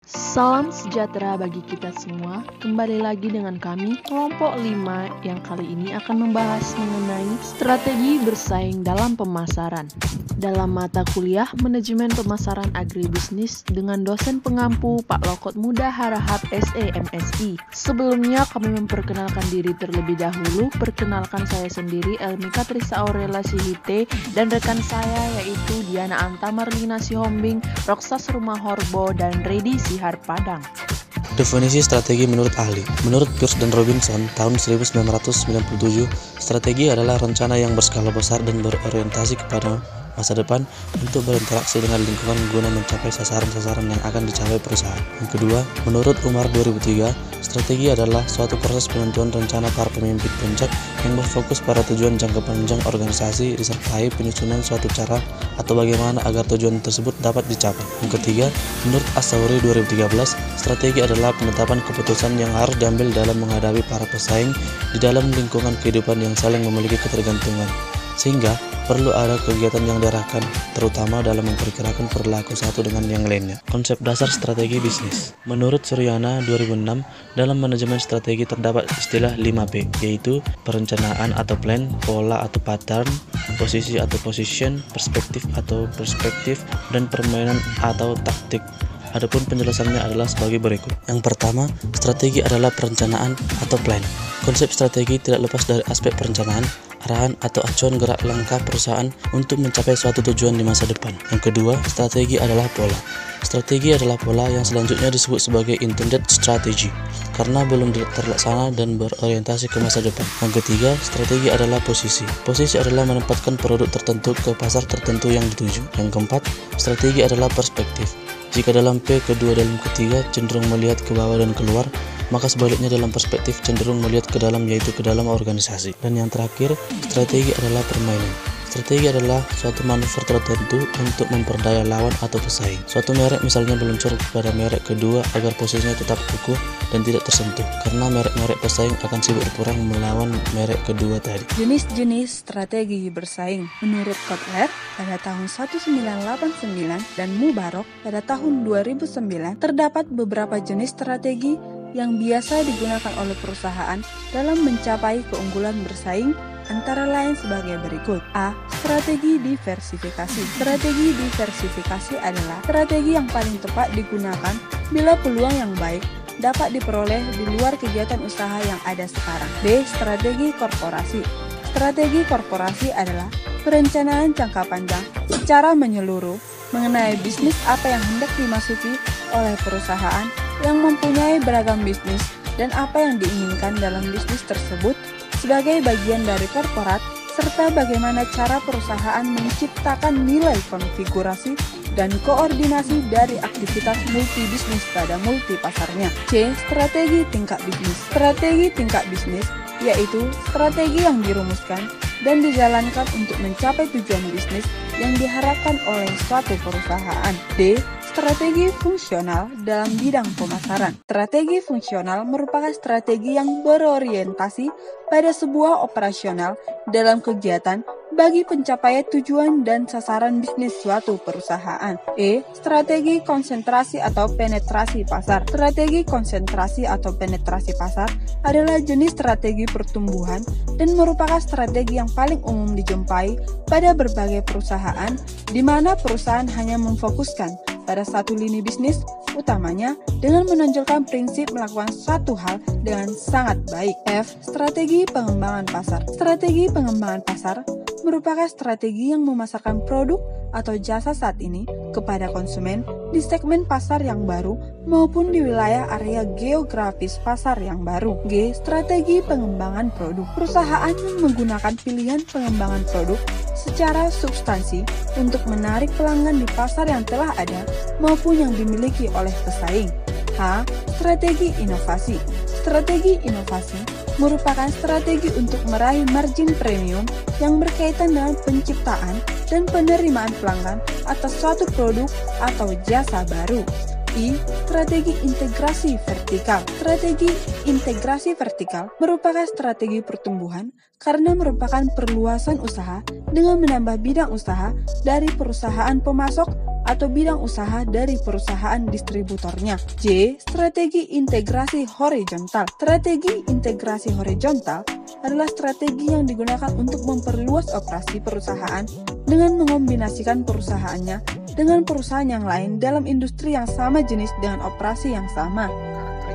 Salam sejahtera bagi kita semua. Kembali lagi dengan kami, kelompok 5 yang kali ini akan membahas mengenai strategi bersaing dalam pemasaran. Dalam mata kuliah Manajemen Pemasaran Agribisnis dengan dosen pengampu Pak Lokot Muda Harahap SE MSI. Sebelumnya kami memperkenalkan diri terlebih dahulu. Perkenalkan saya sendiri Elmika Trisa Aurela Sihite dan rekan saya yaitu Diana Anta Marlina Sihombing, Roksas Rumah Horbo, dan Redi Sihar Padang. Definisi strategi menurut ahli. Menurut Pierce dan Robinson tahun 1997, strategi adalah rencana yang berskala besar dan berorientasi kepada masa depan untuk berinteraksi dengan lingkungan guna mencapai sasaran-sasaran yang akan dicapai perusahaan. Yang kedua, menurut Umar 2003, strategi adalah suatu proses penentuan rencana para pemimpin puncak yang berfokus pada tujuan jangka panjang organisasi disertai penyusunan suatu cara atau bagaimana agar tujuan tersebut dapat dicapai. Yang ketiga, menurut As-Sauri 2013, strategi adalah penetapan keputusan yang harus diambil dalam menghadapi para pesaing di dalam lingkungan kehidupan yang saling memiliki ketergantungan, sehingga perlu ada kegiatan yang diarahkan, terutama dalam memperkirakan perilaku satu dengan yang lainnya. Konsep dasar strategi bisnis. Menurut Suryana 2006, dalam manajemen strategi terdapat istilah 5P, yaitu perencanaan atau plan, pola atau pattern, posisi atau position, perspektif atau perspektif, dan permainan atau taktik. Adapun penjelasannya adalah sebagai berikut. Yang pertama, strategi adalah perencanaan atau plan. Konsep strategi tidak lepas dari aspek perencanaan, arahan atau acuan gerak langkah perusahaan untuk mencapai suatu tujuan di masa depan. Yang kedua, strategi adalah pola. Strategi adalah pola yang selanjutnya disebut sebagai intended strategy karena belum terlaksana dan berorientasi ke masa depan. Yang ketiga, strategi adalah posisi. Posisi adalah menempatkan produk tertentu ke pasar tertentu yang dituju. Yang keempat, strategi adalah perspektif. Jika dalam P, kedua dalam ketiga cenderung melihat ke bawah dan keluar, maka sebaliknya dalam perspektif cenderung melihat ke dalam, yaitu ke dalam organisasi. Dan yang terakhir, strategi adalah permainan. Strategi adalah suatu manuver tertentu untuk memperdaya lawan atau pesaing. Suatu merek misalnya meluncur kepada merek kedua agar posisinya tetap kukuh dan tidak tersentuh, karena merek-merek pesaing akan sibuk berperang melawan merek kedua tadi. Jenis-jenis strategi bersaing menurut Kotler pada tahun 1989 dan Mubarak pada tahun 2009, terdapat beberapa jenis strategi yang biasa digunakan oleh perusahaan dalam mencapai keunggulan bersaing, antara lain sebagai berikut. A. Strategi diversifikasi. Strategi diversifikasi adalah strategi yang paling tepat digunakan bila peluang yang baik dapat diperoleh di luar kegiatan usaha yang ada sekarang. B. Strategi korporasi. Strategi korporasi adalah perencanaan jangka panjang secara menyeluruh mengenai bisnis apa yang hendak dimasuki oleh perusahaan yang mempunyai beragam bisnis dan apa yang diinginkan dalam bisnis tersebut sebagai bagian dari korporat, serta bagaimana cara perusahaan menciptakan nilai konfigurasi dan koordinasi dari aktivitas multi-bisnis pada multi-pasarnya. C. Strategi tingkat bisnis. Strategi tingkat bisnis yaitu strategi yang dirumuskan dan dijalankan untuk mencapai tujuan bisnis yang diharapkan oleh suatu perusahaan. D. Strategi fungsional dalam bidang pemasaran. Strategi fungsional merupakan strategi yang berorientasi pada sebuah operasional dalam kegiatan bagi pencapaian tujuan dan sasaran bisnis suatu perusahaan. E. Strategi konsentrasi atau penetrasi pasar. Strategi konsentrasi atau penetrasi pasar adalah jenis strategi pertumbuhan dan merupakan strategi yang paling umum dijumpai pada berbagai perusahaan, di mana perusahaan hanya memfokuskan pada satu lini bisnis, utamanya dengan menonjolkan prinsip melakukan suatu hal dengan sangat baik. F. Strategi pengembangan pasar. Strategi pengembangan pasar merupakan strategi yang memasarkan produk atau jasa saat ini kepada konsumen di segmen pasar yang baru maupun di wilayah area geografis pasar yang baru. G. Strategi pengembangan produk. Perusahaan yang menggunakan pilihan pengembangan produk secara substansi untuk menarik pelanggan di pasar yang telah ada maupun yang dimiliki oleh pesaing. H. Strategi inovasi. Strategi inovasi merupakan strategi untuk meraih margin premium yang berkaitan dengan penciptaan dan penerimaan pelanggan atas suatu produk atau jasa baru. I. Strategi integrasi vertikal. Strategi integrasi vertikal merupakan strategi pertumbuhan karena merupakan perluasan usaha dengan menambah bidang usaha dari perusahaan pemasok atau bidang usaha dari perusahaan distributornya. J. Strategi integrasi horizontal. Strategi integrasi horizontal adalah strategi yang digunakan untuk memperluas operasi perusahaan dengan mengombinasikan perusahaannya dengan perusahaan yang lain dalam industri yang sama jenis dengan operasi yang sama.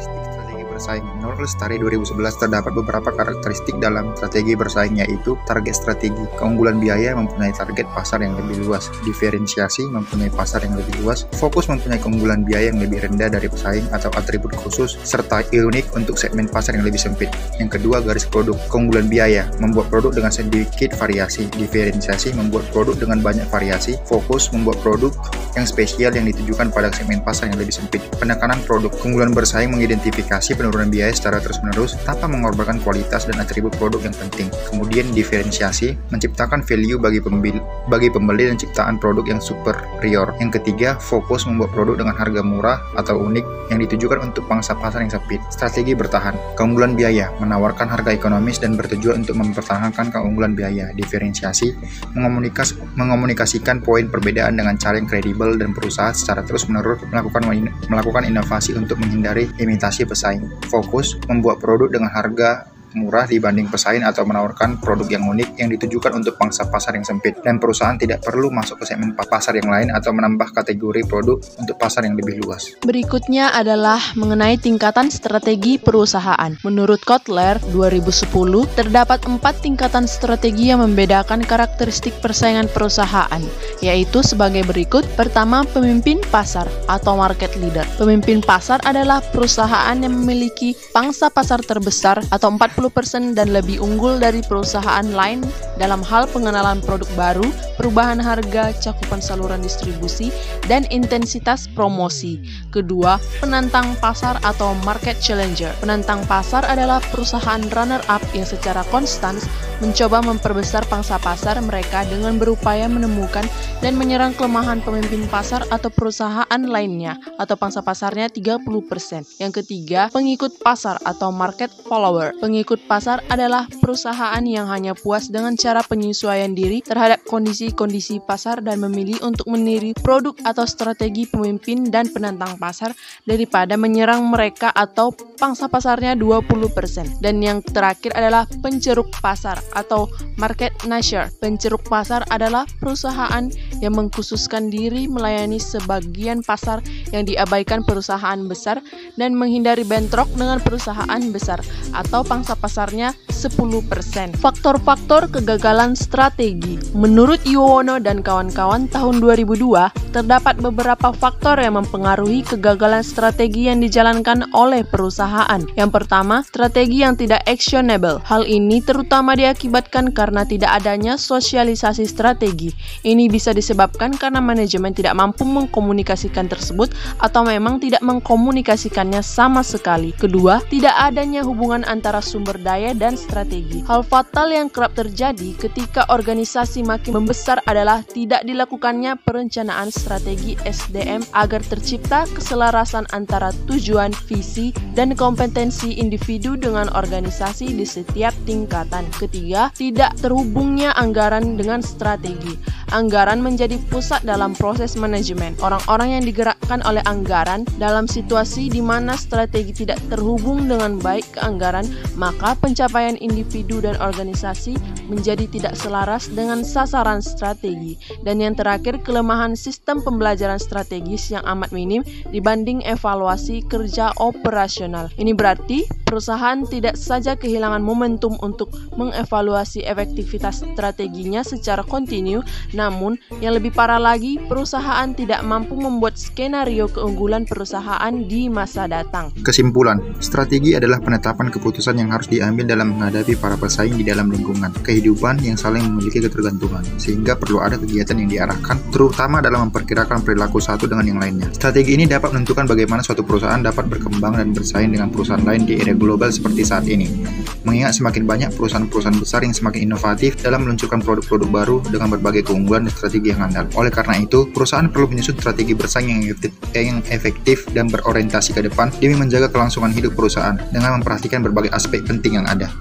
Strategi bersaing. Menurut Lestari 2011 terdapat beberapa karakteristik dalam strategi bersaing, yaitu target strategi. Keunggulan biaya mempunyai target pasar yang lebih luas, diferensiasi mempunyai pasar yang lebih luas, fokus mempunyai keunggulan biaya yang lebih rendah dari pesaing atau atribut khusus, serta unik untuk segmen pasar yang lebih sempit. Yang kedua, garis produk. Keunggulan biaya membuat produk dengan sedikit variasi, diferensiasi membuat produk dengan banyak variasi, fokus membuat produk yang spesial yang ditujukan pada segmen pasar yang lebih sempit. Penekanan produk. Keunggulan bersaing mengidentifikasi penurunan biaya secara terus-menerus tanpa mengorbankan kualitas dan atribut produk yang penting. Kemudian diferensiasi, menciptakan value bagi pembeli dan ciptaan produk yang superior. Yang ketiga, fokus membuat produk dengan harga murah atau unik yang ditujukan untuk pangsa pasar yang sempit. Strategi bertahan. Keunggulan biaya, menawarkan harga ekonomis dan bertujuan untuk mempertahankan keunggulan biaya. Diferensiasi, mengomunikasikan poin perbedaan dengan cara yang kredibel dan berusaha secara terus-menerus melakukan inovasi untuk menghindari imitasi pesaing. Fokus, membuat produk dengan harga murah dibanding pesaing atau menawarkan produk yang unik yang ditujukan untuk pangsa pasar yang sempit, dan perusahaan tidak perlu masuk ke segmen pasar yang lain atau menambah kategori produk untuk pasar yang lebih luas. Berikutnya adalah mengenai tingkatan strategi perusahaan. Menurut Kotler 2010, terdapat 4 tingkatan strategi yang membedakan karakteristik persaingan perusahaan, yaitu sebagai berikut. Pertama, pemimpin pasar atau market leader. Pemimpin pasar adalah perusahaan yang memiliki pangsa pasar terbesar atau 40% dan lebih unggul dari perusahaan lain dalam hal pengenalan produk baru, perubahan harga, cakupan saluran distribusi, dan intensitas promosi. Kedua, penantang pasar atau market challenger. Penantang pasar adalah perusahaan runner-up yang secara konstan mencoba memperbesar pangsa pasar mereka dengan berupaya menemukan dan menyerang kelemahan pemimpin pasar atau perusahaan lainnya atau pangsa pasarnya 30%. Yang ketiga, pengikut pasar atau market follower. Pengikut pasar adalah perusahaan yang hanya puas dengan cara penyesuaian diri terhadap kondisi-kondisi pasar dan memilih untuk meniru produk atau strategi pemimpin dan penantang pasar daripada menyerang mereka atau pangsa pasarnya 20%. Dan yang terakhir adalah penceruk pasar atau market nasher. Penceruk pasar adalah perusahaan yang mengkhususkan diri melayani sebagian pasar yang diabaikan perusahaan besar dan menghindari bentrok dengan perusahaan besar atau pangsa pasarnya 10%. Faktor-faktor kegagalan strategi. Menurut Yuwono dan kawan-kawan tahun 2002, terdapat beberapa faktor yang mempengaruhi kegagalan strategi yang dijalankan oleh perusahaan. Yang pertama, strategi yang tidak actionable. Hal ini terutama diakibatkan karena tidak adanya sosialisasi strategi. Ini bisa disebabkan karena manajemen tidak mampu mengkomunikasikan tersebut atau memang tidak mengkomunikasikannya sama sekali. Kedua, tidak adanya hubungan antara sumber daya dan strategi. Hal fatal yang kerap terjadi ketika organisasi makin membesar adalah tidak dilakukannya perencanaan strategi SDM agar tercipta keselarasan antara tujuan, visi, dan kompetensi individu dengan organisasi di setiap tingkatan. Ketiga, tidak terhubungnya anggaran dengan strategi. Anggaran menjadi pusat dalam proses manajemen. Orang-orang yang digerakkan oleh anggaran dalam situasi di mana strategi tidak terhubung dengan baik ke anggaran, maka pencapaian individu dan organisasi menjadi tidak selaras dengan sasaran strategi. Dan yang terakhir, kelemahan sistem pembelajaran strategis yang amat minim dibanding evaluasi kerja operasional. Ini berarti perusahaan tidak saja kehilangan momentum untuk mengevaluasi efektivitas strateginya secara kontinu, namun yang lebih parah lagi, perusahaan tidak mampu membuat skenario keunggulan perusahaan di masa datang. Kesimpulan, strategi adalah penetapan keputusan yang harus diambil dalam menghadapi para pesaing di dalam lingkungan kehidupan yang saling memiliki ketergantungan, sehingga perlu ada kegiatan yang diarahkan, terutama dalam memperkirakan perilaku satu dengan yang lainnya. Strategi ini dapat menentukan bagaimana suatu perusahaan dapat berkembang dan bersaing dengan perusahaan lain di era global seperti saat ini. Mengingat semakin banyak perusahaan-perusahaan besar yang semakin inovatif dalam meluncurkan produk-produk baru dengan berbagai keunggulan dan strategi yang andal. Oleh karena itu, perusahaan perlu menyusun strategi bersaing yang efektif dan berorientasi ke depan demi menjaga kelangsungan hidup perusahaan dengan memperhatikan berbagai aspek penting yang ada.